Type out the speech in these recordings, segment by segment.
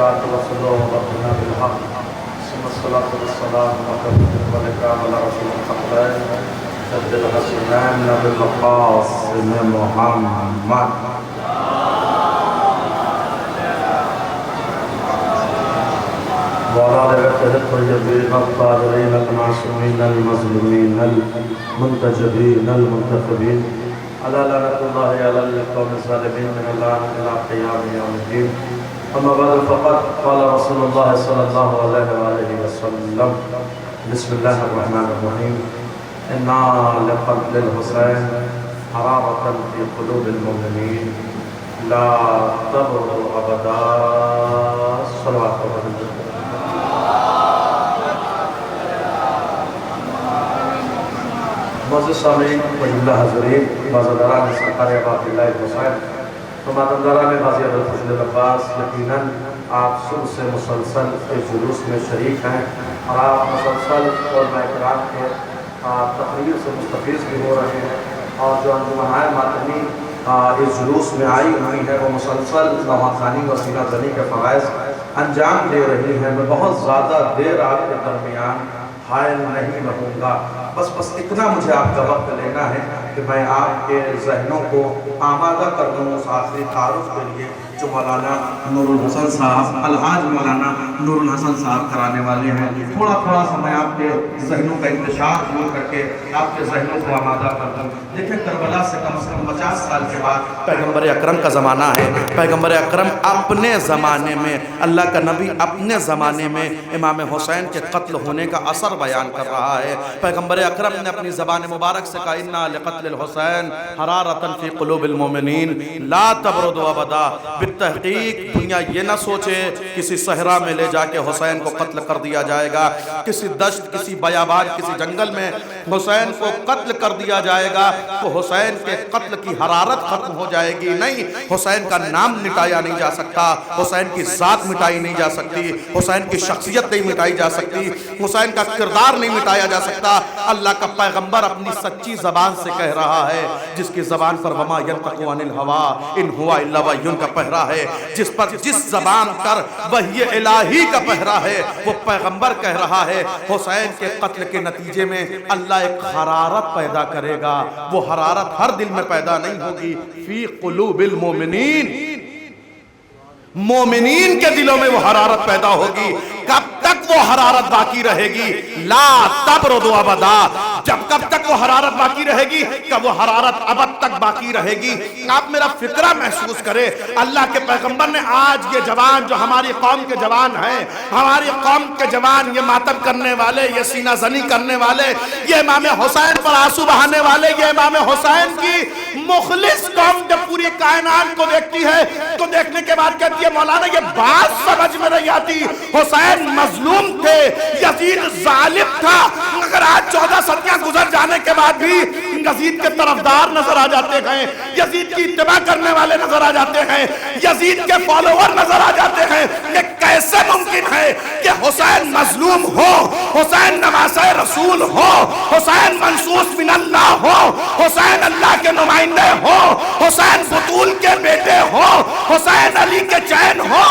الصلاة والسلام ربنا بالحق ثم الصلاة والسلام على رسول الثقلين سيد الحسنين نبي القاسم محمد وعلى آله الطيبين الطاهرين المعصومين المظلومين المنتجبين المنتخبين على لعنة الله على القوم الظالمين من الآن إلى قيام يوم الدين. أما بعد فقد قال رسول الله صلى الله عليه وآله وسلم بسم الله الرحمن الرحيم إنا لقتل الحسين حرارة في قلوب المؤمنين لا تبرد أبدا صلوات الله. معزز سامعین و جملہ حضرین مازندران سرکار عباد اللہ حسین تو مازندران غازی ابوالفضل عباس یقیناً آپ صبح سے مسلسل اس جلوس میں شریک ہیں اور آپ مسلسل علماء کرام کے تقریر سے مستفیض بھی ہو رہے ہیں اور جو انجمنائے ماتمی اس جلوس میں آئی ہوئی ہے وہ مسلسل نواخوانی و سینہ زنی کے فرائض انجام دے رہی ہیں. میں بہت زیادہ دیر آپ کے درمیان حائل نہیں رہوں گا. بس اتنا مجھے آپ کا وقت لینا ہے کہ میں آپ کے ذہنوں کو آمادہ کر دوں اس آخری تعارف کے لیے جو مولانا نور الحسن صاحب الحاج مولانا نور الحسن صاحب کرانے والے ہیں. تھوڑا سا میں آپ کے ذہنوں کا انتشار شروع کر کے آپ کے ذہنوں کو آمادہ کر دوں. دیکھیں کربلا سے کم 50 سال کے بعد پیغمبر اکرم کا زمانہ ہے. پیغمبر اکرم اپنے زمانے میں اللہ کا نبی اپنے زمانے میں امام حسین کے قتل ہونے کا اثر بیان کر رہا ہے. پیغمبر اکرم نے اپنی زبان مبارک سے کہا انا لقتل الحسین حرارۃ فی قلوب المؤمنین لا تبرد ابدا. بالتحقیق دنیا یہ نہ سوچے کسی صحرا میں لے جا کے حسین کو قتل کر دیا جائے گا, کسی دشت کسی بیابان کسی جنگل میں حسین کو قتل کر دیا جائے گا تو حسین کے قتل کی حرارت ختم ہو جائے گی. نہیں, حسین کا نام مٹایا نہیں جا سکتا, حسین کی ذات مٹائی نہیں جا سکتی, حسین کی شخصیت نہیں مٹائی جا سکتی, حسین کا کردار نہیں مٹایا جا سکتا. اللہ کا پیغمبر اپنی سچی زبان سے کہہ رہا ہے جس کی زبان پر وما ینطق عن الہوی ان ہوا الا وحی کا پہرا ہے, جس زبان پر وحی الہی کا پہرا ہے وہ پیغمبر کہہ رہا ہے حسین کے قتل کے نتیجے میں اللہ ایک حرارت پیدا کرے گا. وہ حرارت ہر دل میں پیدا نہیں ہوگی. فی قلوب المؤمنین, مومنین کے دلوں میں وہ حرارت پیدا ہوگی. کب تک وہ حرارت باقی رہے گی؟ لا تبرد ابدا. کب تک وہ حرارت باقی رہے گی؟ کب وہ حرارت ابد تک باقی رہے گی. آپ میرا فکرہ محسوس کریں. اللہ کے پیغمبر نے آج یہ جوان جو ہماری قوم کے جوان ہیں, ہماری قوم کے جوان, یہ ماتم کرنے والے, یہ سینہ زنی کرنے والے, یہ امام حسین پر آنسو بہانے والے, یہ امام حسین کی مخلص قوم جب پوری کائنات کو دیکھتی ہے تو دیکھنے کے بعد کہتی ہے مولانا یہ بات سمجھ میں نہیں آتی. حسین مظلوم تھے, یزید ظالم تھا, مگر آج 14 صدیاں گزر جانے کے بعد بھی یزید کے طرفدار نظر آ جاتے ہیں, یزید کی اتباع کرنے والے نظر آ جاتے ہیں, یزید کے فالوور نظر آ جاتے ہیں. یہ کیسے ممکن ہے کہ حسین مظلوم ہو, حسین نواسہ رسول ہو, حسین منصوص من اللہ ہو, حسین اللہ کے نمائندے ہو, حسین بطول کے بیٹے ہو, حسین علی کے چین ہو,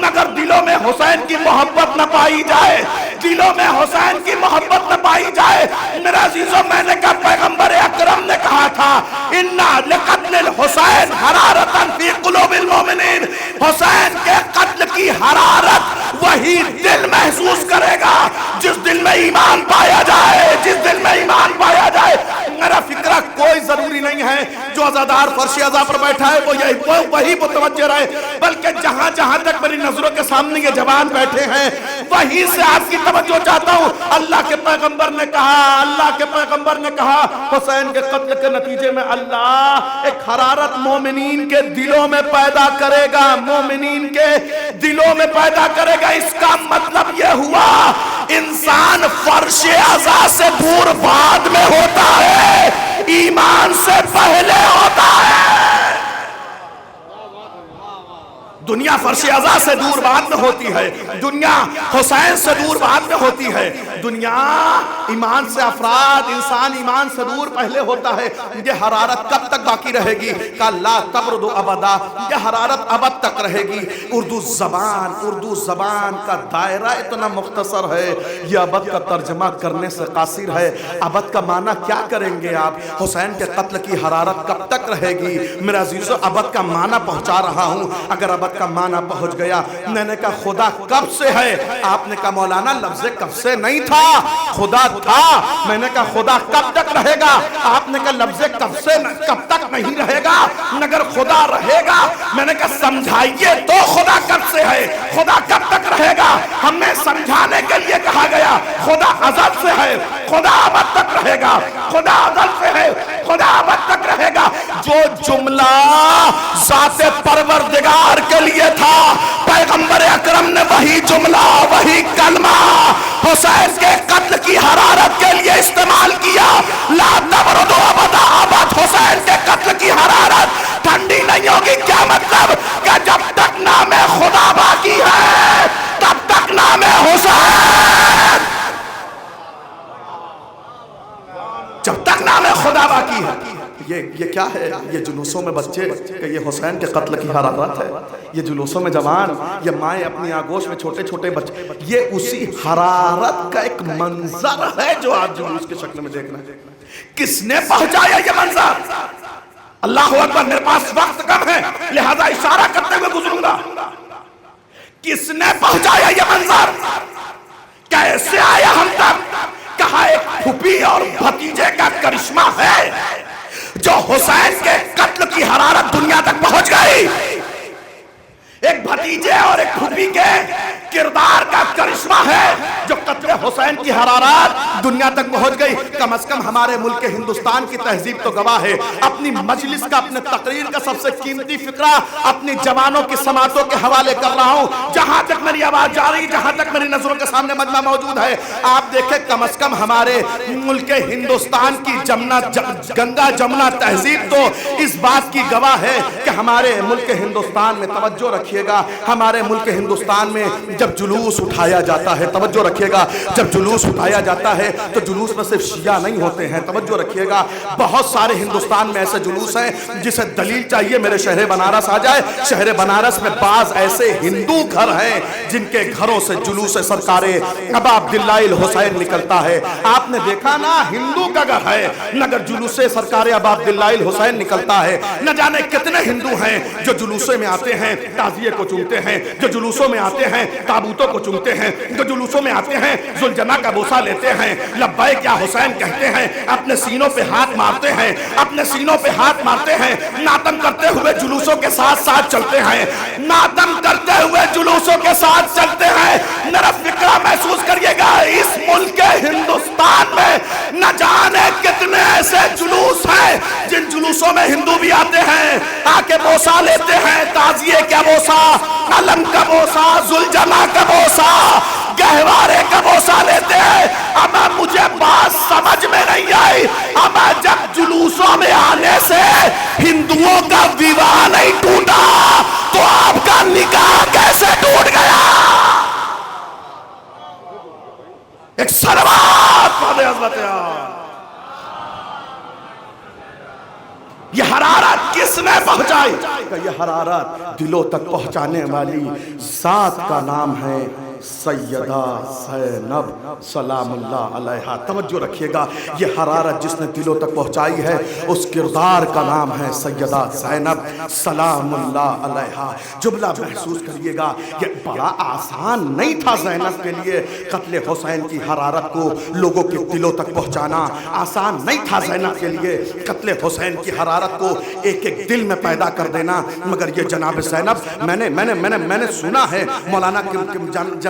مگر دلوں میں حسین کی محبت نہ پائی جائے, دلوں میں حسین کی محبت نہ پائی جائے. میرا عزیزوں, میں نے کہا پیغمبر اکرم نے کہا تھا انا لقتل الحسین حرارۃ فی قلوب المؤمنین. حسین کے قتل کی حرارت وہی دل محسوس کرے گا جس دل میں ایمان پایا جائے, جس دل میں ایمان پایا جائے. میرا فکرہ کوئی ضروری نہیں ہے جو عزادار فرش عزا پر بیٹھا ہے وہ وہی متوجہ رہے, بلکہ جہاں تک میری نظروں کے سامنے یہ جوان بیٹھے ہیں وہیں سے آپ کی توجہ چاہتا ہوں. اللہ کے پیغمبر نے کہا, اللہ کے پیغمبر نے کہا حسین کے قتل کے نتیجے میں اللہ ایک حرارت مومنین کے دلوں میں پیدا کرے گا, مومنین کے دلوں میں پیدا کرے گا. اس کا مطلب یہ ہوا انسان فرش عزا سے دور بعد میں ہوتا ہے, ایمان سے پہلے ہوتا ہے. دنیا فرش ازا سے دور بعد میں ہوتی ہے، دنیا حسین سے دور بعد میں ہوتی ہے، دنیا ایمان سے افراد انسان ایمان سے دور پہلے ہوتا ہے۔ یہ حرارت کب تک باقی رہے گی؟ کہ لا تبرد ابدا، یہ حرارت ابد تک رہے گی۔ اردو زبان کا دائرہ اتنا مختصر ہے، یہ ابد کا ترجمہ کرنے سے قاصر ہے۔ ابد کا معنی کیا کریں گے آپ؟ حسین کے قتل کی حرارت کب تک رہے گی؟ میرے عزیزو ابد کا معنی پہنچا رہا ہوں۔ اگر ابد کا معنی پہنچ گیا، میں نے کہا خدا کب سے ہے؟ آپ نے کہا مولانا لفظ کب سے نہیں تھا، خدا تھا۔ میں نے کہا خدا کب تک رہے گا؟ آپ نے کہا لفظ کب تک نہیں رہے گا، مگر خدا رہے گا۔ میں نے کہا سمجھائیے تو خدا کب سے ہے، خدا کب تک رہے گا؟ ہمیں سمجھانے کے لیے کہا گیا خدا ازل سے ہے، خدا ابد تک رہے گا، خدا ازل سے ہے، خدا ابد تک رہے گا۔ جو جملہ ذات پروردگار کے لیے تھا، پیغمبر اکرم نے وہی جملہ، وہی کلمہ حسین کے قتل کی حرارت کے لیے استعمال کیا۔ لا تبرد ابدا، ابد حسین کے قتل کی حرارت ٹھنڈی نہیں ہوگی۔ کیا مطلب؟ کہ جب تک نام خدا باقی ہے تب تک نام حسین، جب تک نام خدا باقی ہے۔ یہ کیا ہے؟ یہ جلوسوں میں بچے کہ یہ حسین کے قتل کی حرارت ہے، یہ جلوسوں میں جوان، یہ مائیں اپنی آگوش میں چھوٹے چھوٹے بچے، یہ اسی حرارت کا ایک منظر ہے جو آج جلوس کے شکل میں دیکھنا ہے۔ کس نے پہنچایا یہ منظر؟ اللہ اکبر، میرے پاس وقت کم ہے لہذا اشارہ کرتے ہوئے گزروں گا۔ کس نے پہنچایا یہ منظر؟ کیسے آیا ہم تک؟ کہا ایک پھوپھی اور بھتیجے کا کرشمہ ہے جو حسین کے قتل کی حرارت دنیا تک پہنچ گئی۔ ایک بھتیجے اور ایک پھوپھی کے کردار کا کرشمہ ہے جو قتل حسین کی حرارت دنیا تک پہنچ گئی۔ کم از کم ہمارے ملک ہندوستان کی تہذیب تو گواہ ہے۔ اپنی مجلس کا، اپنے تقریر کا سب سے قیمتی فقرہ اپنی جوانوں کی سماعتوں کے حوالے کر رہا ہوں۔ جہاں تک میری آواز جا رہی، جہاں تک میری نظروں کے سامنے مجمع موجود ہے، آپ دیکھیں کم از کم ہمارے ملک ہندوستان کی گنگا جمنا تہذیب تو اس بات کی گواہ ہے کہ ہمارے ملک ہندوستان میں، توجہ رکھیے گا، ہمارے ملک ہندوستان میں جب جلوس اٹھایا جاتا ہے، توجہ رکھیے گا، جب جلوس اٹھایا جاتا ہے تو جلوس میں صرف شیعہ نہیں ہوتے ہیں، توجہ رکھیے گا، بہت سارے ہندوستان میں ایسے جلوس ہیں جسے دلیل چاہیے میرے شہر بنارس آ جائے۔ شہر بنارس میں بعض ایسے ہندو گھر ہیں جن کے گھروں سے جلوس سرکار ابا عبداللہ الحسین نکلتا ہے۔ آپ نے دیکھا نا، ہندو کا گھر ہے مگر جلوس سرکار ابا عبداللہ الحسین نکلتا ہے۔ نہ جانے کتنے ہندو ہیں جو جلوسے میں آتے ہیں تعزیے کو چومتے ہیں، جو جلوسوں میں آتے ہیں تابوتوں کو چومتے ہیں، جو جلوسوں میں آتے ہیں ذوالجناح کا بوسہ لیتے ہیں، لبیک یا حسین کہتے ہیں، اپنے سینوں پہ ہاتھ مارتے ہیں، اپنے سینوں پہ ہاتھ مارتے ہیں، ماتم کرتے ہوئے جلوسوں کے ساتھ ساتھ چلتے ہیں، ماتم کرتے ہوئے جلوسوں کے ساتھ چلتے ہیں۔ میرا فکرہ محسوس کریے گا، اس ملک ہندوستان میں نہ جانے کتنے ایسے جلوس ہیں جن جلوسوں میں ہندو بھی آتے ہیں، آ کے بوسہ لیتے ہیں، تعزیے کا بوسہ، علم کا بوسہ، ذوالجناح کا بوسہ، گہوارے کا بوسہ لیتے ہیں۔ اب مجھے بات سمجھ میں نہیں آئی، اب جب جلوسوں میں آنے سے ہندوؤں کا ویواہ نہیں ٹوٹا تو آپ کا نکاح کیسے ٹوٹ گیا؟ ایک صلوات پڑھ دے حضرت یار۔ یہ حرارت کس نے پہنچائی؟ یہ حرارت دلوں تک پہنچانے والی ذات کا نام ہے سیدہ زینب سلام اللہ علیہا۔ توجہ رکھیے گا، یہ حرارت جس نے دلوں تک پہنچائی ہے اس کردار کا نام ہے سیدہ زینب سلام اللہ علیہا۔ جملہ محسوس کریے گا، یہ بڑا آسان نہیں تھا زینب کے لیے قتل حسین کی حرارت کو لوگوں کے دلوں تک پہنچانا، آسان نہیں تھا زینب کے لیے قتل حسین کی حرارت کو ایک ایک دل میں پیدا کر دینا، مگر یہ جناب زینب، میں نے سنا ہے مولانا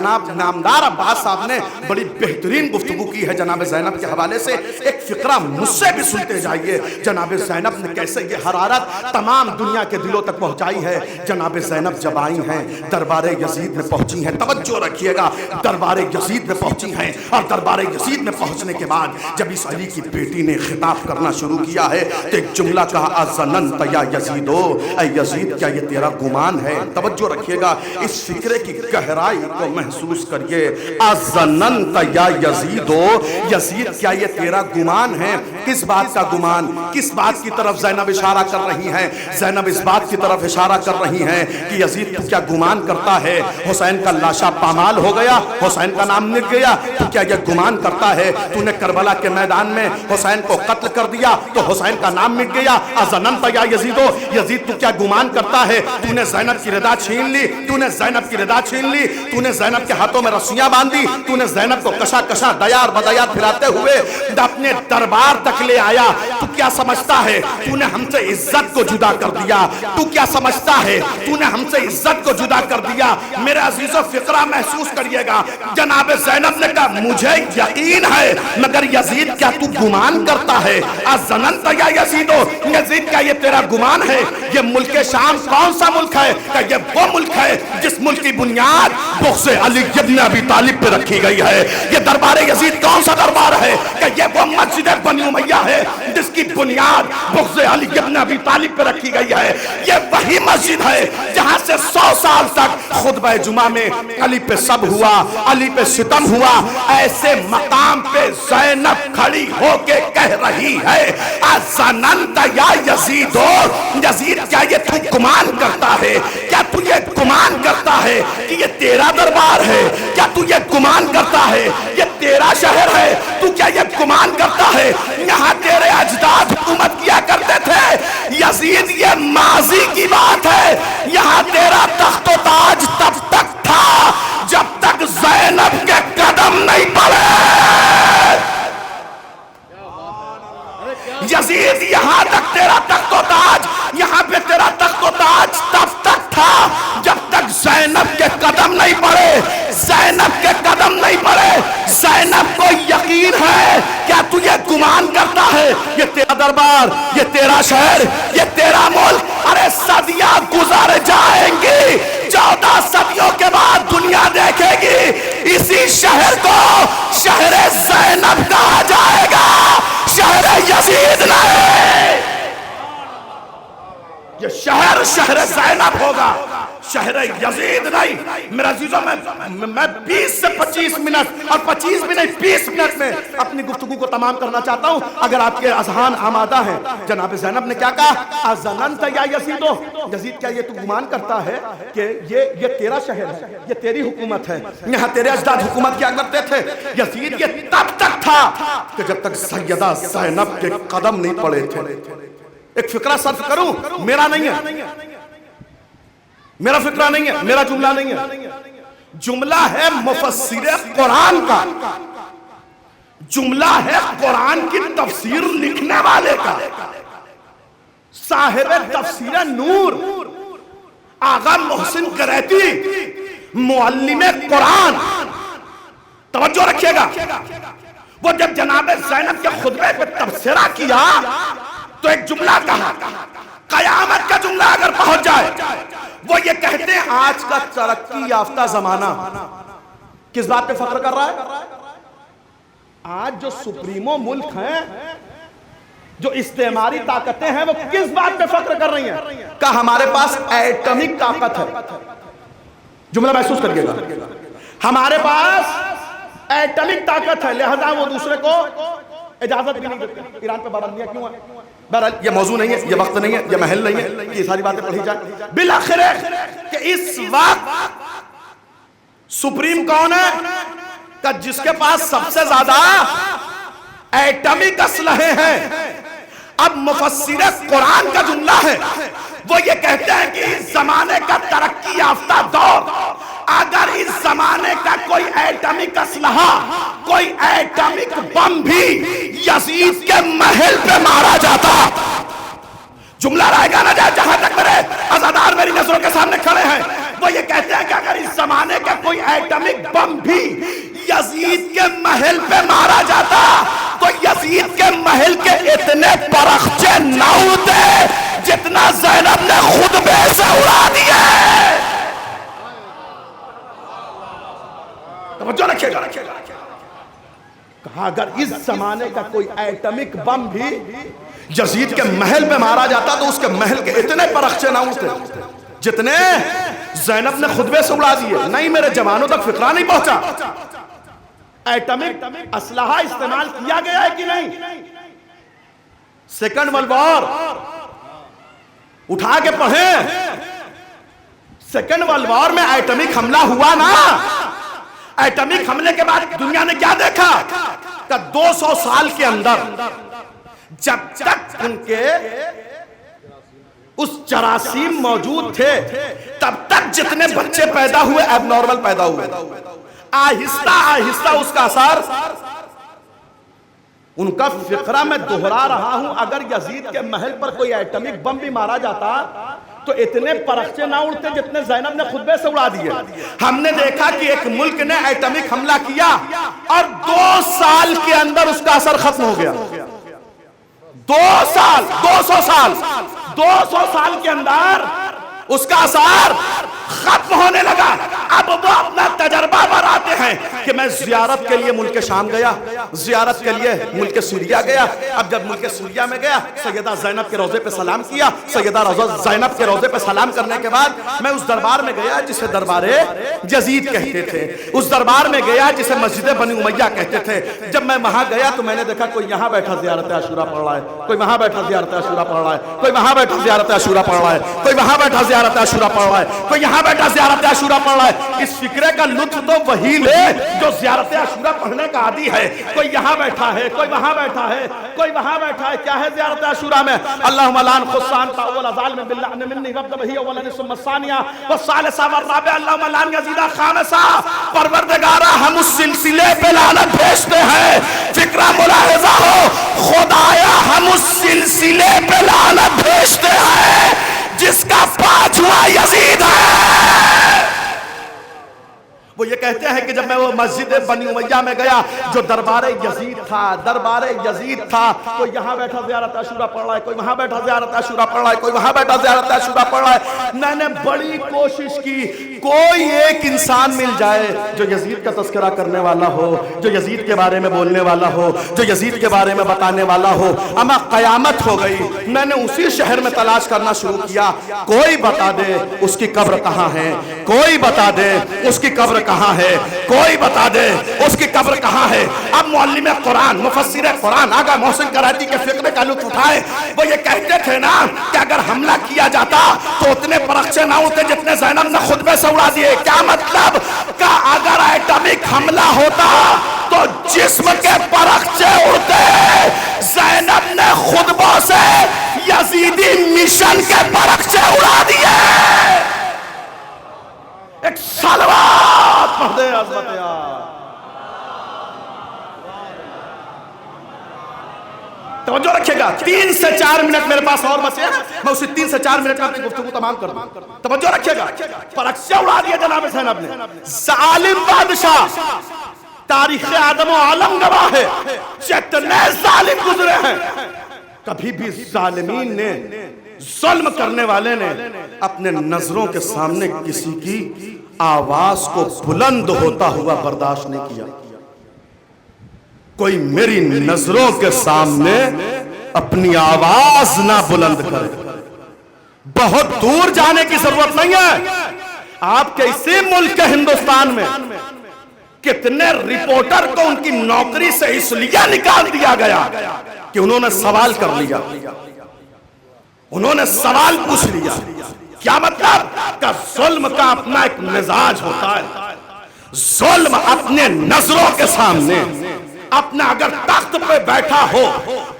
جناب نامدار عباس صاحب نے بڑی بہترین گفتگو کی ہے جناب زینب کے حوالے سے. ایک فقرہ مجھ سے بھی سنتے جائیے. جناب زینب نے کیسے یہ حرارت تمام دنیا کے دلوں تک پہنچائی ہے. جناب زینب جب آئی ہیں دربار یزید میں پہنچی ہیں, توجہ رکھیے گا, دربار یزید میں پہنچی ہیں, اور دربار یزید میں پہنچنے کے بعد جب اس علی کی بیٹی نے خطاب کرنا شروع کیا ہے تو ایک جملہ کہا, اَظَنَنْتَ یا یزیدو, اے یزید کیا یہ تیرا گمان ہے؟ توجہ رکھیے گا, اس فکرے کی گہرائی کو محسوس کریے. اَظَنَنْتَ یا یزیدو, یزید کیا یہ تیرا گمان ہے؟ کس بات کا گمان؟ کس بات کی طرف زینب اشارہ کر رہی ہیں؟ زینب اس بات کی طرف اشارہ کر رہی ہیں کہ یزید تو کیا گمان کرتا ہے حسین کا لاشا پامال ہو گیا, حسین کا نام مٹ گیا, تو کیا یہ گمان کرتا ہے تو نے کربلا کے میدان میں حسین کو قتل کر دیا تو حسین کا نام مٹ گیا؟ اَظَنَنْتَ یا یزیدو, یزید تو کیا گمان کرتا ہے تو نے زینب کی رضا چھین لی, تو نے زینب کی رضا چھین لی, تو نے زینب کے ہاتھوں میں رسیاں باندھی, تو نے زینب کو کشا کشا دیار بدیار پھراتے ہوئے اپنے دربار تک لے آیا. تو کیا سمجھتا ہے تو نے ہم سے عزت کو جدا کر دیا؟ تو کیا سمجھتا ہے تو نے ہم سے عزت کو جدا کر دیا؟ میرے عزیزو فقرہ محسوس کریے گا. جناب زینب نے کہا مجھے یقین ہے, مگر یزید کیا تو گمان کرتا ہے؟ اَظَنَنْتَ یا یزیدو, یزید کیا یہ تیرا گمان ہے؟ یہ ملک شام کون سا ملک ہے؟ کہ یہ وہ ملک ہے جس ملک کی بنیاد بغض علی ابن ابی طالب پہ رکھی گئی ہے. یہ دربار یزید کون سا دربار ہے؟ کہ یہ وہ مسجد بنی امیہ ہے جس کی بنیاد بغض علی ابن ابی طالب پہ رکھی گئی ہے. یہ وہی مسجد ہے جہاں سے 100 سال تک خطبہ جمعہ میں علی پہ سب ہوا, علی پہ ستم ہوا. ایسے مقام پہ زینب کھڑی ہو کے کہہ رہی ہے اَظَنَنْتَ یا یزیدو, یزید کیا یہ تو گمان کرتا ہے؟ کیا تو یہ گمان کرتا ہے کہ یہ تیرا دربار ہے؟ کیا تو یہ گمان کرتا ہے یہ تیرا شہر ہے؟ تو کیا یہ گمان کرتا ہے یہاں تیرے اجداد حکومت کیا کرتے تھے؟ یزید یہ ماضی کی بات ہے. یہاں تیرا تخت و تاج تب تک تھا جب تک زینب کے قدم نہیں پڑے. یزید یہاں تک تیرا تخت و تاج, یہاں پہ تیرا تخت و تاج تب تک تھا جب تک زینب کے قدم نہیں پڑے. زینب کے قدم نہیں پڑے. زینب کو یقین ہے. کیا تو یہ گمان کرتا ہے یہ تیرا دربار, یہ تیرا شہر, یہ تیرا ملک؟ ارے صدیاں گزر جائیں گی, 14 صدیوں کے بعد دنیا دیکھے گی اسی شہر کو شہر زینب کہا جائے گا, شہر یزید نہیں. یہ شہر شہر زینب ہوگا, شہر یزید نہیں. میرے عزیزوں میں 20 سے 25 منٹ اور 25 بھی نہیں 20 منٹ میں اپنی گفتگو کو تمام کرنا چاہتا ہوں اگر آپ کے اذہان آمادہ ہیں. جناب زینب نے کیا کہا؟ اَظَنَنْتَ یا یزیدو, یزید کیا یہ تو گمان کرتا ہے کہ یہ تیرا شہر ہے, یہ تیری حکومت ہے, یہاں تیرے اجداد حکومت کیا کرتے تھے؟ یزید یہ تب تک تھا کہ جب تک سیدہ زینب کے قدم نہیں پڑے تھے. ایک فقرہ صرف کروں, میرا نہیں ہے, میرا فقرہ نہیں ہے, میرا جملہ نہیں ہے, جملہ ہے مفسر قرآن کا, جملہ ہے قرآن کی تفسیر لکھنے والے کا, صاحب تفسیر نور آغا محسن کریتی, معلم قرآن. توجہ رکھیے گا, وہ جب جناب زینب کے خطبے پہ تبصرہ کیا تو ایک جملہ کہا, قیامت کا جملہ اگر پہنچ جائے. وہ یہ کہتے ہیں آج کا ترقی یافتہ زمانہ کس بات پہ فخر کر رہا ہے؟ آج جو سپریمو ملک ہیں, جو استعماری طاقتیں ہیں, وہ کس بات پہ فخر کر رہی ہیں؟ کہ ہمارے پاس ایٹمک طاقت ہے. جملہ محسوس کریے گا, ہمارے پاس ایٹمک طاقت ہے, لہذا وہ دوسرے کو اجازت بھی نہیں دیتے. ایران پہ پابندیاں کیوں ہیں؟ بہرحال یہ موضوع نہیں ہے, یہ وقت نہیں ہے, یہ محل نہیں ہے, یہ ساری باتیں پڑھی جائیں. بالآخر کہ اس وقت سپریم کون ہے کہ جس کے پاس سب سے زیادہ ایٹمک اسلحے ہیں. اب مفسر قرآن کا جملہ ہے, وہ یہ کہتے ہیں کہ اس زمانے کا ترقی یافتہ دور, اگر اس زمانے کا کوئی ایٹمک اسلحہ, کوئی ایٹمک بم بھی یزید کے محل پہ مارا جاتا, جملہ رہے گا نا جہاں تک میرے عزادار میری نظروں کے سامنے کھڑے ہیں, وہ یہ کہتے ہیں کہ اگر اس زمانے کا کوئی ایٹمک بم بھی یزید کے محل پہ مارا جاتا تو یزید کے محل کے اتنے پرخچے نہ ہوتے جتنا زینب نے خطبے سے اڑا دیے. توجہ رکھیے گا. کہا اگر اس زمانے کا کوئی ایٹمک بم بھی یزید کے محل پہ مارا جاتا تو اس کے محل کے اتنے پرخچے نہ ہوتے جتنے زینب نے خطبے سے اڑا دیے. نہیں میرے جوانوں تک فکرہ نہیں پہنچا. ایٹمک اسلحہ استعمال کیا گیا ہے کہ نہیں؟ سیکنڈ ورلڈ وار اٹھا کے پڑھیں. سیکنڈ ورلڈ وار میں ایٹمک حملہ ہوا نا. ایٹمک حملے کے بعد دنیا نے کیا دیکھا کہ 200 سال کے اندر جب تک ان کے اس جراثیم موجود تھے تب تک جتنے بچے پیدا ہوئے ایب نارمل پیدا ہوئے. آہستہ آہستہ اس کا اثر ان کا فقرہ میں دہرا رہا ہوں. اگر یزید کے محل پر کوئی ایٹمک بم بھی مارا جاتا تو اتنے پرخچے نہ اڑتے جتنے زینب نے خطبے سے اڑا دیے. ہم نے دیکھا کہ ایک ملک نے ایٹمک حملہ کیا اور 2 سال کے اندر اس کا اثر ختم ہو گیا. 200 سال کے اندر اس کا اثر ختم ہونے لگا. اب وہ اپنا تجربہ بتاتے ہیں کہ میں زیارت کے لیے ملک شام گیا, زیارت کے لیے ملک سوریہ گیا. اب جب ملک سوریہ میں گیا سیدہ زینب کے روضے پہ سلام کیا. سیدہ زینب کے روضے پہ سلام کرنے کے بعد میں اس دربار میں گیا جسے دربار یزید کہتے تھے. اس دربار میں گیا جسے مسجد بنی امیہ کہتے تھے. جب میں وہاں گیا تو میں نے دیکھا کوئی یہاں بیٹھا زیارت عاشورہ پڑھ رہا ہے, کوئی وہاں بیٹھا زیارت عاشورہ پڑھ رہا ہے, کوئی وہاں بیٹھا زیارت عاشورہ پڑھ رہا ہے, کوئی وہاں بیٹھا زیارت عاشورہ پڑھ رہا ہے, کوئی یہاں بیٹھا زیارت عاشورہ پڑھ رہا ہے. اس فکرے کا لطف تو وہی لے جو زیارت عاشورہ پڑھنے کا عادی ہے. کوئی یہاں بیٹھا ہے, کوئی وہاں بیٹھا ہے, کوئی وہاں بیٹھا ہے. کیا ہے زیارت عاشورہ میں؟ اللہم لعن خصان فاول ظالم باللعن منی رب بہی اولا ثم الثانیہ والثالثہ والرابعہ اللہم لعن یزیدہ خامسہ. پروردگارہ ہم اس سلسلے پہ لعنت بھیجتے ہیں. فکرہ ملاحظہ ہو, خدایا ہم اس سلسلے پہ لعنت بھیجتے ہیں جس کا 5واں یزید ہے. وہ یہ کہتے ہیں کہ جب میں وہ مسجد بنی امیہ میں گیا جو دربار یزید تھا, کوئی یہاں بیٹھا زیارت عاشورہ پڑھ رہا ہے, کوئی وہاں بیٹھا زیارت عاشورہ پڑھ رہا ہے, کوئی وہاں بیٹھا زیارت عاشورہ پڑھ رہا ہے. میں نے بڑی کوشش کی کوئی ایک انسان مل جائے جو یزید کا تذکرہ کرنے والا ہو, جو یزید کے بارے میں بولنے والا ہو, جو یزید کے بارے میں بتانے والا ہو. اما قیامت ہو گئی. میں نے اسی شہر میں تلاش کرنا شروع کیا. کوئی بتا دے اس کی قبر کہاں ہے, کوئی بتا دے اس کی قبر کہاں ہے, کوئی بتا دے اس کی قبر کہاں ہے. اب معلم قرآن, مفسر قرآن آغا محسن کرائتی کے فقرے کا لطف اٹھائے. وہ یہ کہتے تھے نا کہ اگر حملہ کیا جاتا تو اتنے پرخچے نہ ہوتے جتنے زینب نے خطبے سے اڑا دیے. کیا مطلب کہ اگر ایٹمک حملہ ہوتا تو جسم کے پرخچے اڑتے. زینب نے خطبوں سے یزیدی مشن کے پرخچے اڑا دیے. ایک صلوات پڑھ دے عظمت یار. توجہ رکھیے گا. 3 سے 4 منٹ میرے پاس اور بچے ہیں, میں اسی 3 سے 4 منٹ میں اپنی گفتگو تمام کر دوں. توجہ رکھیے گا. پرخچے اڑا دیے جناب زینب نے. ظالم بادشاہ, تاریخ آدم و عالم گواہ ہے, جتنے ظالم گزرے ہیں کبھی بھی ظالمین نے, ظلم کرنے والے نے اپنے نظروں کے سامنے کسی کی آواز کو بلند ہوتا ہوا برداشت نہیں کیا. کوئی میری نظروں کے سامنے اپنی آواز نہ بلند کرے. بہت دور جانے کی ضرورت نہیں ہے. آپ کے اسی ملک کے ہندوستان میں کتنے رپورٹر کو ان کی نوکری سے اس لیے نکال دیا گیا کہ انہوں نے سوال کر لیا, انہوں نے سوال پوچھ لیا. کیا مطلب کہ ظلم کا اپنا ایک مزاج ہوتا ہے. ظلم اپنے نظروں کے سامنے, اپنا اگر تخت پہ بیٹھا ہو,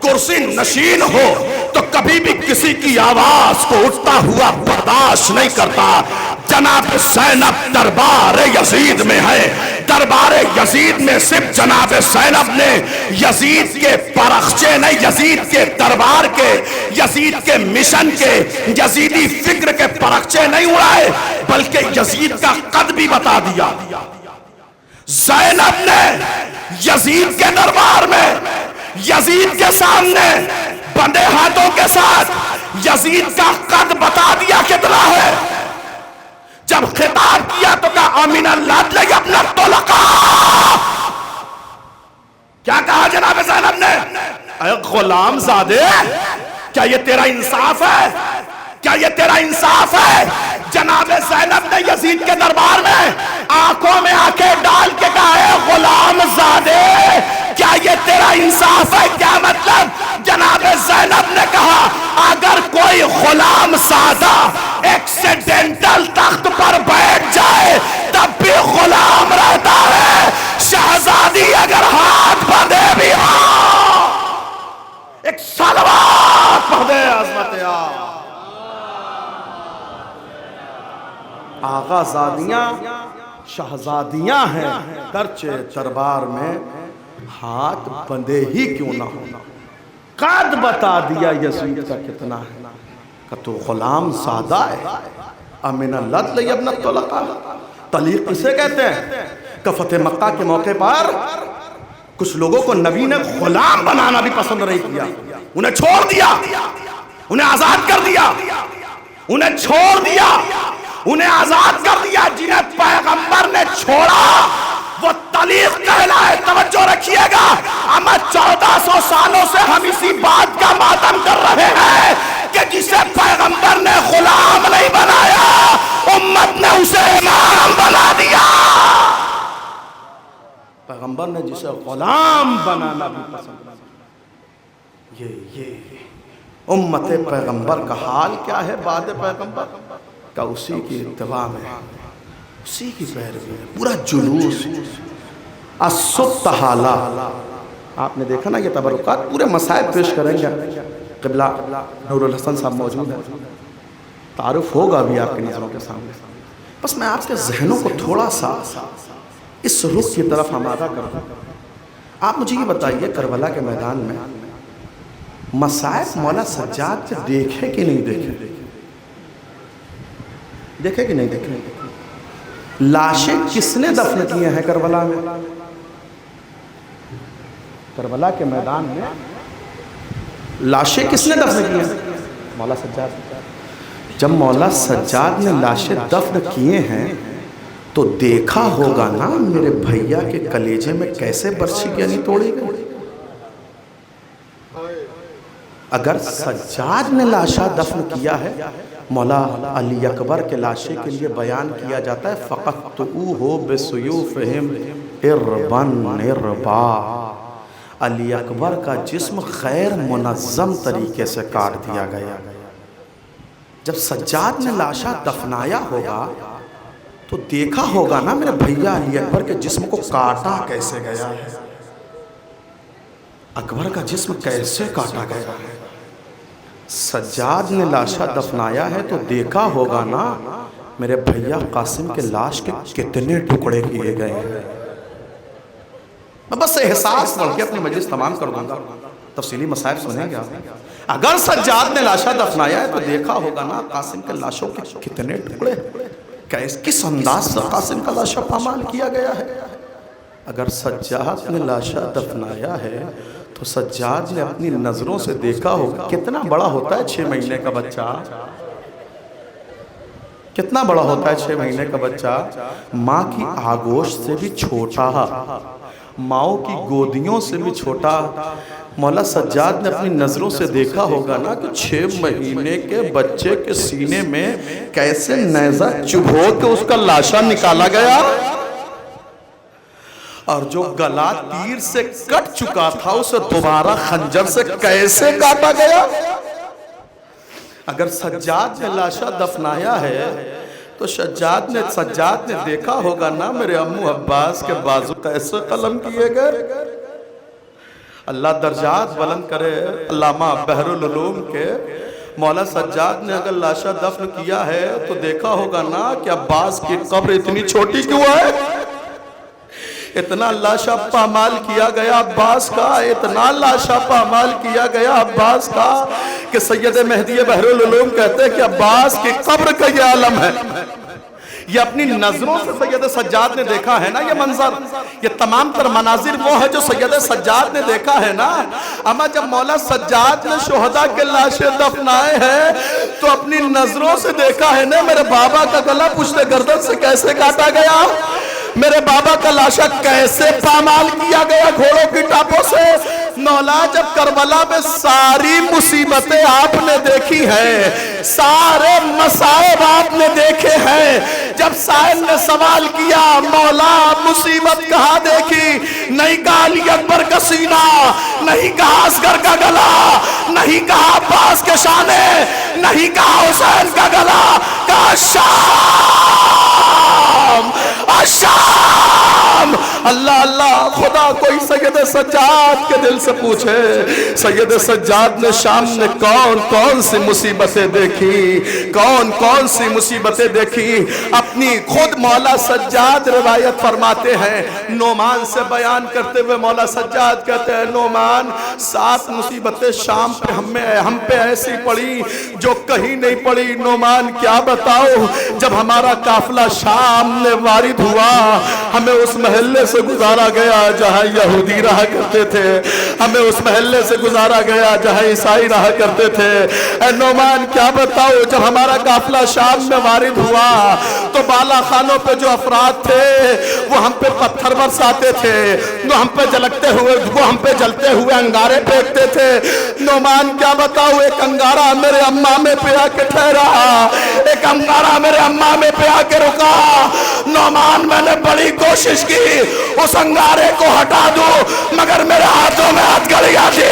کرسی نشین ہو, تو کبھی بھی کسی کی آواز کو اٹھتا ہوا برداشت نہیں کرتا. جناب زینب دربار یزید میں ہے. دربار یزید میں صرف جناب زینب نے یزید کے پرخچے نہیں, یزید کے دربار کے, یزید کے مشن کے, یزیدی فکر کے پرخچے نہیں اڑائے, بلکہ یزید کا قد بھی بتا دیا. زینب نے یزید کے دربار میں یزید کے سامنے بندے ہاتھوں کے ساتھ یزید کا قد بتا دیا کتنا ہے. جب خطاب کیا تو کہا امین اللہ ابن الطلقاء. کیا کہا جناب زینب نے؟ اے غلام زادے، کیا یہ تیرا انصاف ہے؟ کیا یہ تیرا انصاف ہے؟ جناب زینب نے یزید کے دربار میں آنکھوں میں آنکھیں ڈال کے کہا ہے غلام زادے کیا یہ تیرا انصاف ہے؟ کیا مطلب؟ جناب زینب نے کہا اگر کوئی غلام زادہ ایکسیڈنٹل تخت پر بیٹھ جائے تب بھی غلام رہتا ہے، شہزادی اگر ہاتھ بندھے بھی ہو ایک صلوات پڑھ دے عظمت آغا زادیاں شہزادیاں ہیں، گرچہ دربار میں ہاتھ بندھے ہی کیوں نہ ہونا. قد بتا دیا یزید کا کتنا ہے کہ تو غلام زادہ ہے. امین اللہ ابن الطلقاء. طلیق کسے کہتے ہیں کہ فتح مکہ کے موقع پر کچھ لوگوں کو نبی نے غلام بنانا بھی پسند نہیں کیا، انہیں چھوڑ دیا، انہیں آزاد کر دیا، انہیں چھوڑ دیا، انہیں آزاد کر دیا. جنہیں پیغمبر نے چھوڑا وہ طلیق کہلائے. توجہ رکھیے گا، اما 1400 سالوں سے ہم اسی بات کا ماتم کر رہے ہیں کہ جسے پیغمبر نے غلام نہیں بنایا امت نے اسے امام بنا دیا. پیغمبر نے جسے غلام بنانا بھی پسند نہیں. یہ امت پیغمبر کا حال کیا ہے بعد پیغمبر کا؟ اسی کی اتباع میں، اسی کی پیروی میں پورا جلوس. السطحالہ آپ نے دیکھا نا یہ تبرکات پورے مسائل پیش کریں گے. قبلہ نور الحسن صاحب موجود ہیں، تعارف ہوگا بھی آپ کی نظروں کے سامنے. بس میں آپ کے ذہنوں کو تھوڑا سا اس رخ کی طرف آمادہ کروں. آپ مجھے یہ بتائیے کربلا کے میدان میں مصائب مولا سجاد سے دیکھے کہ نہیں دیکھے؟ دیکھے کہ نہیں دیکھے؟ لاشیں کس نے دفن کیے ہیں کربلا میں؟ کربلا کے میدان میں لاشیں کس نے دفن کیے ہیں؟ مولا سجاد. جب مولا سجاد نے لاشیں دفن کیے ہیں تو دیکھا ہوگا نا میرے بھیا کے کلیجے میں کیسے برچھی کیا نہیں توڑی گئی. اگر سجاد نے لاشا دفن کیا ہے، مولا علی اکبر کے لاشے کے لیے بیان کیا جاتا ہے فَقَطْتُؤُوهُ بِسُيُوفِهِمْ اِرْبًا اِرْبًا. علی اکبر کا جسم غیر منظم طریقے سے کاٹ دیا گیا. جب سجاد نے لاشا دفنایا ہوگا تو دیکھا ہوگا نا میرے بھیا علی اکبر کے جسم کو کاٹا کیسے گیا ہے، اکبر کا جسم کیسے کاٹا گیا ہے. سجاد نے لاشا دفنایا ہے تو دیکھا ہوگا نا میرے بھیا قاسم کے لاش کے کتنے ٹکڑے کیے گئے ہیں. میں بس احساس پڑھ کے اپنی مجلس تمام کر دوں گا، تفصیلی مسائل سنیں گے. اگر سجاد نے لاشا دفنایا ہے تو دیکھا ہوگا نا قاسم کے لاشوں کے کتنے ٹکڑے، کس انداز سے قاسم کا لاشا پامال کیا گیا ہے. اگر سجاد نے لاشا دفنایا ہے تو سجاد نے اپنی نظروں سے دیکھا ہوگا کتنا بڑا ہوتا ہے 6 مہینے کا بچہ، کتنا بڑا ہوتا ہے 6 مہینے کا بچہ. ماں کی آغوش سے بھی چھوٹا، ماؤں کی گودیوں سے بھی چھوٹا. مولا سجاد نے اپنی نظروں سے دیکھا ہوگا نا کہ 6 مہینے کے بچے کے سینے میں کیسے نیزہ چبھو کے اس کا لاشا نکالا گیا، اور جو گلا تیر سے کٹ چکا تھا اسے دوبارہ خنجر سے کیسے کاٹا گیا. اگر سجاد نے لاشا دفنایا ہے تو سجاد نے دیکھا ہوگا نا میرے امو عباس کے بازو کیسے قلم کیے گئے. اللہ درجات بلند کرے علامہ بحر العلوم کے. مولا سجاد نے اگر لاشا دفن کیا ہے تو دیکھا ہوگا نا کہ عباس کی قبر اتنی چھوٹی کیوں ہے. اتنا لاشا پامال کیا گیا عباس کا، اتنا لاشا پامال کیا گیا عباس کا کہ سید مہدی بحر العلوم کہتے ہیں کہ عباس کی قبر کا یہ عالم ہے. یہ اپنی نظروں سے سید سجاد نے دیکھا ہے نا یہ منظر، یہ تمام تر مناظر وہ ہے جو سید سجاد نے دیکھا ہے نا۔ اما جب مولا سجاد نے شہداء کے لاشیں دفنائے ہیں تو اپنی نظروں سے دیکھا ہے نا میرے بابا کا گلا پشت گردن سے کیسے کاٹا گیا، میرے بابا کا لاشا کیسے پامال کیا گیا گھوڑوں کی ٹاپوں سے۔ مولا جب کربلا میں ساری مصیبتیں آپ نے دیکھی ہیں، سارے مصائب آپ نے دیکھے ہیں، جب سائل نے سوال کیا مولا مصیبت کہاں دیکھی، نہیں کہا علی اکبر کا سینہ، نہیں کہا اصغر کا گلا، نہیں کہا عباس کے شانے، نہیں کہا حسین کا گلا، کہا شام شام۔ اللہ اللہ، خدا کوئی سید سجاد کے دل سے پوچھے سید سجاد نے شام نے کون کون سی مصیبتیں دیکھی، کون کون سی مصیبتیں دیکھی۔ اپنی خود مولا سجاد روایت فرماتے ہیں، نعمان سے بیان کرتے ہوئے مولا سجاد کہتے ہیں نعمان 7 مصیبتیں شام پہ ہم پہ ایسی پڑی جو کہیں نہیں پڑی۔ نعمان کیا بتاؤ، جب ہمارا قافلہ شام میں وارد ہوا ہمیں اس محلے سے گزارا گیا جہاں یہودی رہا کرتے تھے، ہمیں اس محلے سے گزارا گیا جہاں عیسائی رہا کرتے تھے۔ اے نعمان کیا بتاؤ، جب ہمارا قافلہ شام میں وارد ہوا تو بالا خانوں پہ جو افراد تھے وہ ہم پہ پتھر برساتے تھے، وہ ہم پہ جلتے ہوئے انگارے پھینکتے تھے۔ نعمان کیا بتاؤ، ایک انگارہ میرے امامے پہ آ کے ٹھہرا، ایک انگارہ میرے امامے پہ آ کے رکا۔ نعمان میں نے بڑی کوشش کی اس انگارے کو ہٹا دوں مگر میرے ہاتھوں میں ہتھکڑیاں تھی،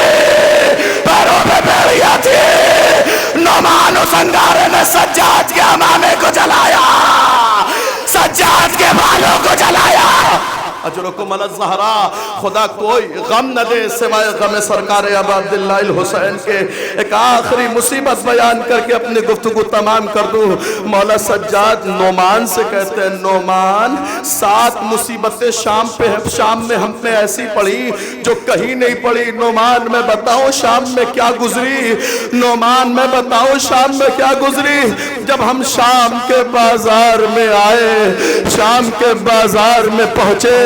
پیروں پہ بیڑیاں تھی۔ نعمان اس انگارے نے سجاد کے امامے کو جلایا، سجاد کے بالوں کو جلایا۔ اجرکم علی الزہرا، خدا کوئی غم نہ دے سوائے غم سرکار ابا عبداللہ الحسین کے۔ ایک آخری مصیبت بیان کر کے اپنی گفتگو تمام کر دوں۔ مولا سجاد نعمان سے کہتے ہیں نعمان 7 مصیبتیں شام میں ہم پہ ایسی پڑی جو کہیں نہیں پڑی۔ نعمان میں بتاؤں شام میں کیا گزری، نعمان میں بتاؤں شام میں کیا گزری۔ جب ہم شام کے بازار میں آئے، شام کے بازار میں پہنچے،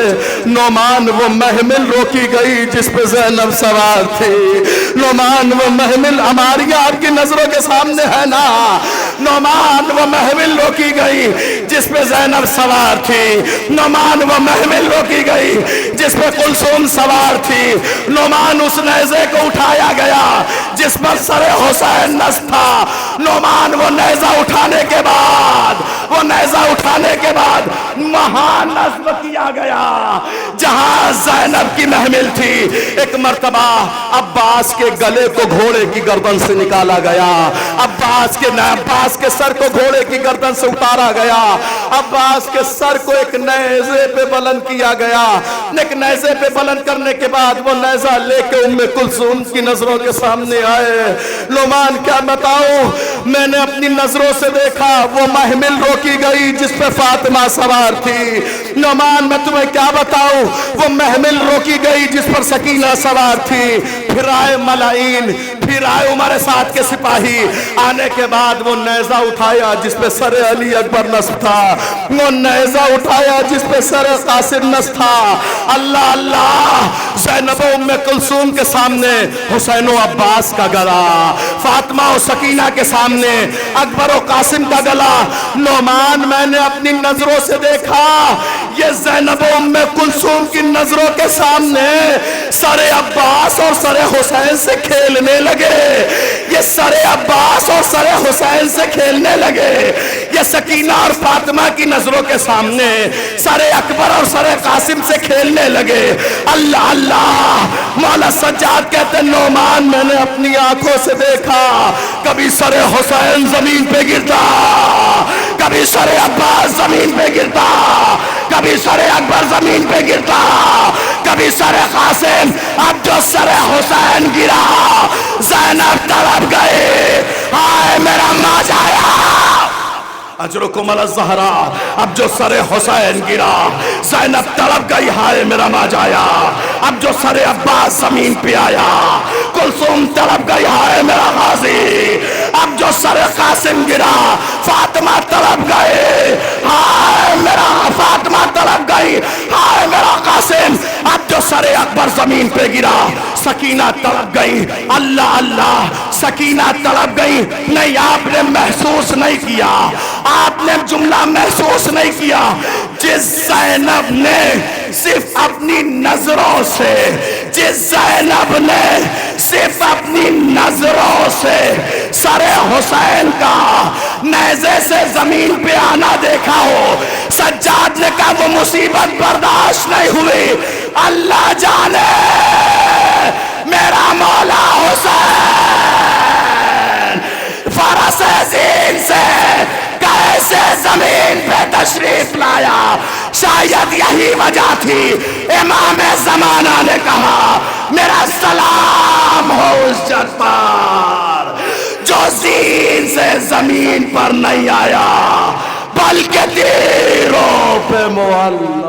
نعمان وہ محمل روکی گئی جس پہ زینب سوار تھی۔ نعمان وہ محمل ہماری آپ کی نظروں کے سامنے ہے نا، نعمان وہ محمل روکی گئی جس پہ زینب سوار تھی، نعمان وہ محمل روکی گئی جس پہ کلثوم سوار تھی، نعمان اس نیزے کو اٹھایا گیا جس پر سر حسین نصب تھا۔ نعمان وہ نیزہ اٹھانے کے بعد وہاں نصب کیا گیا جہاں زینب کی محمل تھی۔ ایک مرتبہ عباس کے گلے کو گھوڑے کی گردن سے نکالا گیا، عباس کے سر کو گھوڑے کی گردن سے اتارا گیا، عباس کے سر کو ایک نیزے پہ بلند کیا گیا۔ ایک نیزے پہ بلند کرنے کے بعد وہ نیزہ لے کے ام کلثوم کی نظروں کے سامنے آئے۔ نعمان کیا بتاؤں، میں نے اپنی نظروں سے دیکھا وہ محمل روکی گئی جس پہ فاطمہ سوار تھی۔ نعمان میں تمہیں کیا بتاؤں، وہ محمل روکی گئی جس پر سکینہ سوار تھی۔ پھر آئے ملائین، پھر آئے عمر سعد کے سپاہی، آنے کے بعد وہ نیزہ اٹھایا جس پہ سر علی اکبر نصب تھا، وہ نیزہ اٹھایا جس پہ سر قاسم نصب تھا۔ اللہ اللہ، زینب و ام کلثوم کے سامنے حسین و عباس کا گلا، فاطمہ و سکینہ کے سامنے اکبر و قاسم کا گلا۔ نعمان میں نے اپنی نظروں سے دیکھا یہ زینب و ام کلثوم کی نظروں کے سامنے سر عباس اور سر حسین سے کھیلنے لگے، یہ سر عباس اور سر حسین سے کھیلنے لگے، یہ سکینہ اور فاطمہ کی نظروں کے سامنے سر اکبر اور سر قاسم سے کھیلنے لگے۔ اللہ اللہ، مولا سجاد کہتے نعمان میں نے اپنی آنکھوں سے دیکھا کبھی سر حسین زمین پہ گرتا، کبھی سر عباس زمین پہ گرتا، کبھی سر اکبر زمین پہ گرتا، کبھی سر قاسم۔ اب جو سر حسین گرا زینب تڑپ گئے، ہائے میرا ماج آیا۔ اجرکم علی الزہرا، اب جو سر حسین گرا زینب تڑپ گئی، ہائے میرا ماج آیا۔ اب جو سر عباس زمین پہ آیا کلثوم تڑپ گئی، ہائے میرا غازی۔ اب جو سر قاسم گرا فاطمہ تڑپ گئے، ہائے میرا فاطمہ تڑپ گئی، ہائے میرا قاسم۔ اب جو سر اکبر زمین پہ گرا سکینہ تڑپ گئی، اللہ اللہ سکینہ تڑپ گئی۔ نہیں آپ نے محسوس نہیں کیا، آپ نے جملہ محسوس نہیں کیا، جس زینب نے صرف اپنی نظروں سے، جس زینب نے صرف اپنی نظروں سے سر حسین کا نیزے سے زمین پہ آنا دیکھا ہو، سجاد نے کہا وہ مصیبت برداشت نہیں ہوئی، اللہ جانے میرا مولا حسین فرس زین سے کیسے زمین پہ تشریف لایا۔ شاید یہی وجہ تھی امام زمانہ نے کہا میرا سلام ہو اس جگ پر جو زین سے زمین پر نہیں آیا بلکہ تیروں پہ معلق